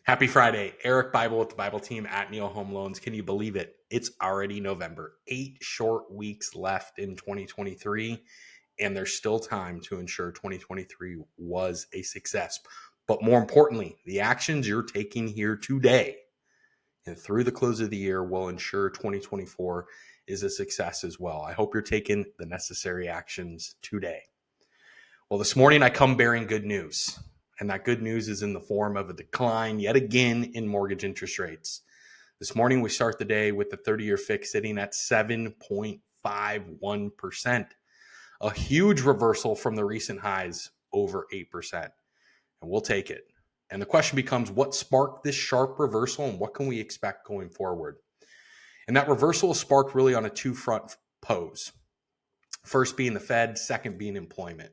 Happy Friday. Eric Bible with the Bible team at Neil Home Loans. Can you believe it? It's already November. 8 short weeks left in 2023, and there's still time to ensure 2023 was a success. But more importantly, the actions you're taking here today and through the close of the year will ensure 2024 is a success as well. I hope you're taking the necessary actions today. Well, this morning I come bearing good news. And that good news is in the form of a decline yet again in mortgage interest rates. This morning, we start the day with the 30-year fix sitting at 7.51%, a huge reversal from the recent highs over 8%. And we'll take it. And the question becomes, what sparked this sharp reversal and what can we expect going forward? And that reversal is sparked really on a two-front pose. First being the Fed, second being employment.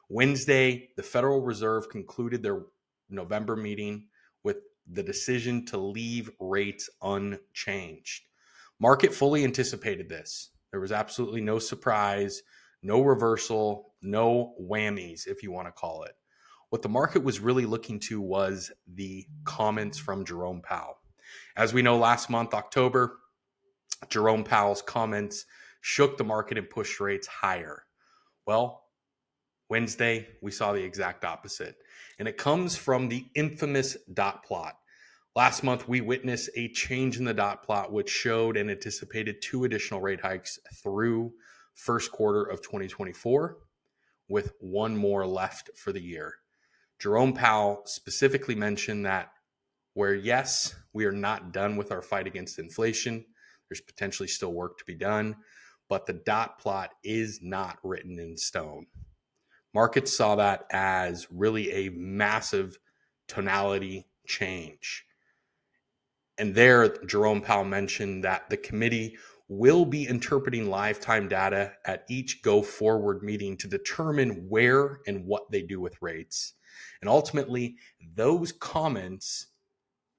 Wednesday, the Federal Reserve concluded their November meeting with the decision to leave rates unchanged. Market fully anticipated this. There was absolutely no surprise, no reversal, no whammies, if you want to call it. What the market was really looking to was the comments from Jerome Powell. As we know, last month, October, Jerome Powell's comments shook the market and pushed rates higher. Well, Wednesday, we saw the exact opposite, and it comes from the infamous dot plot. Last month, we witnessed a change in the dot plot, which showed and anticipated 2 additional rate hikes through first quarter of 2024, with 1 more left for the year. Jerome Powell specifically mentioned that where, yes, we are not done with our fight against inflation, there's potentially still work to be done, but the dot plot is not written in stone. Markets saw that as really a massive tonality change. And there, Jerome Powell mentioned that the committee will be interpreting lifetime data at each go-forward meeting to determine where and what they do with rates. And ultimately, those comments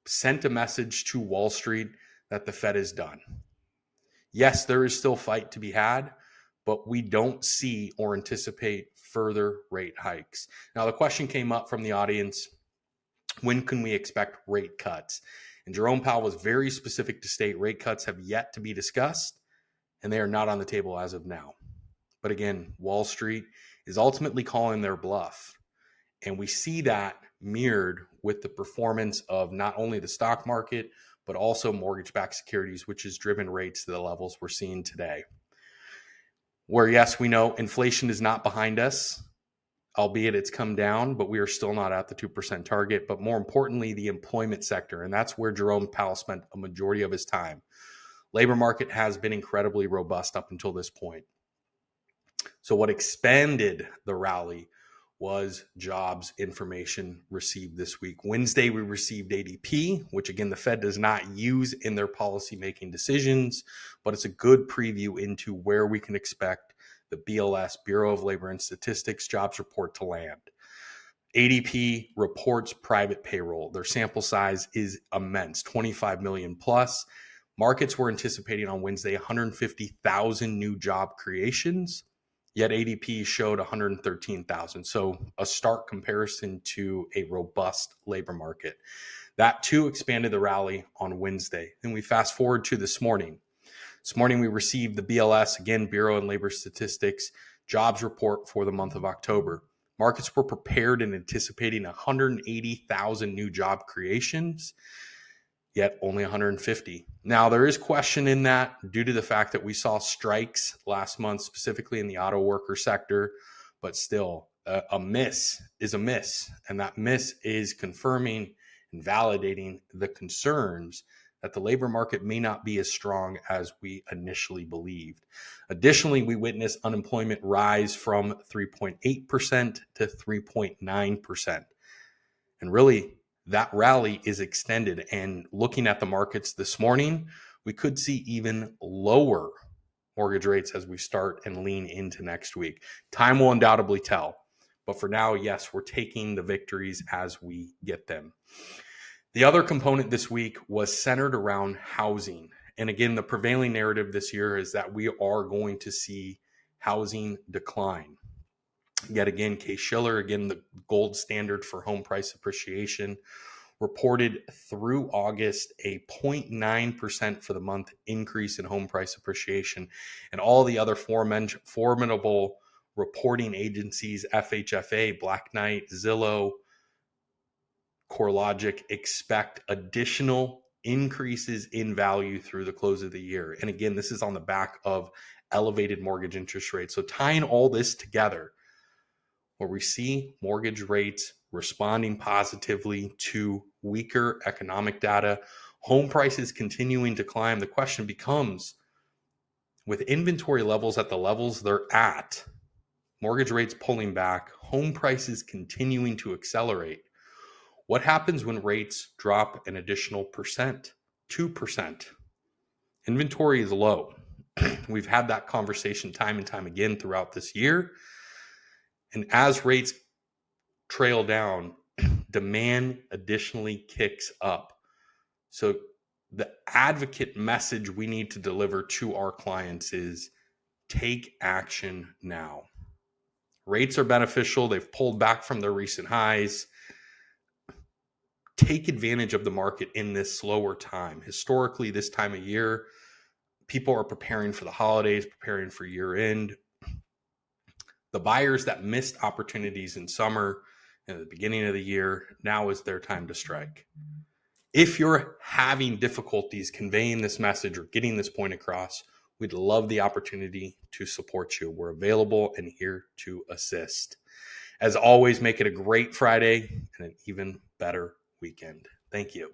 sent a message to Wall Street that the Fed is done. Yes, there is still fight to be had, but we don't see or anticipate further rate hikes. Now, the question came up from the audience, when can we expect rate cuts? And Jerome Powell was very specific to state rate cuts have yet to be discussed, and they are not on the table as of now. But again, Wall Street is ultimately calling their bluff. And we see that mirrored with the performance of not only the stock market, but also mortgage-backed securities, which has driven rates to the levels we're seeing today. Where, yes, we know inflation is not behind us, albeit it's come down, but we are still not at the 2% target. But more importantly, the employment sector, and that's where Jerome Powell spent a majority of his time. Labor market has been incredibly robust up until this point. So what expanded the rally was jobs information received this week. Wednesday, we received ADP, which again, the Fed does not use in their policy-making decisions, but it's a good preview into where we can expect the BLS, Bureau of Labor and Statistics, jobs report to land. ADP reports private payroll. Their sample size is immense, 25 million plus. Markets were anticipating on Wednesday 150,000 new job creations. Yet ADP showed 113,000. So a stark comparison to a robust labor market. That too expanded the rally on Wednesday. Then we fast forward to this morning. This morning we received the BLS, again, Bureau and Labor Statistics, jobs report for the month of October. Markets were prepared and anticipating 180,000 new job creations, yet only 150. Now, there is question in that due to the fact that we saw strikes last month, specifically in the auto worker sector, but still a miss is a miss. And that miss is confirming and validating the concerns that the labor market may not be as strong as we initially believed. Additionally, we witnessed unemployment rise from 3.8% to 3.9%. And really, that rally is extended, and looking at the markets this morning, we could see even lower mortgage rates as we start and lean into next week. Time will undoubtedly tell, but for now, yes, we're taking the victories as we get them. The other component this week was centered around housing. And again, the prevailing narrative this year is that we are going to see housing decline. Yet again, Case-Shiller, again, the gold standard for home price appreciation, reported through August a 0.9% for the month increase in home price appreciation, and all the other formidable reporting agencies, FHFA, Black Knight, Zillow, CoreLogic, expect additional increases in value through the close of the year. And again, this is on the back of elevated mortgage interest rates. So tying all this together, where we see mortgage rates responding positively to weaker economic data, home prices continuing to climb, the question becomes, with inventory levels at the levels they're at, mortgage rates pulling back, home prices continuing to accelerate, what happens when rates drop an additional 2%? Inventory is low. We've had that conversation time and time again throughout this year. And as rates trail down, demand additionally kicks up. So the advocate message we need to deliver to our clients is take action now. Rates are beneficial. They've pulled back from their recent highs. Take advantage of the market in this slower time. Historically, this time of year, people are preparing for the holidays, preparing for year end. The buyers that missed opportunities in summer and at the beginning of the year, now is their time to strike. If you're having difficulties conveying this message or getting this point across, we'd love the opportunity to support you. We're available and here to assist. As always, make it a great Friday and an even better weekend. Thank you.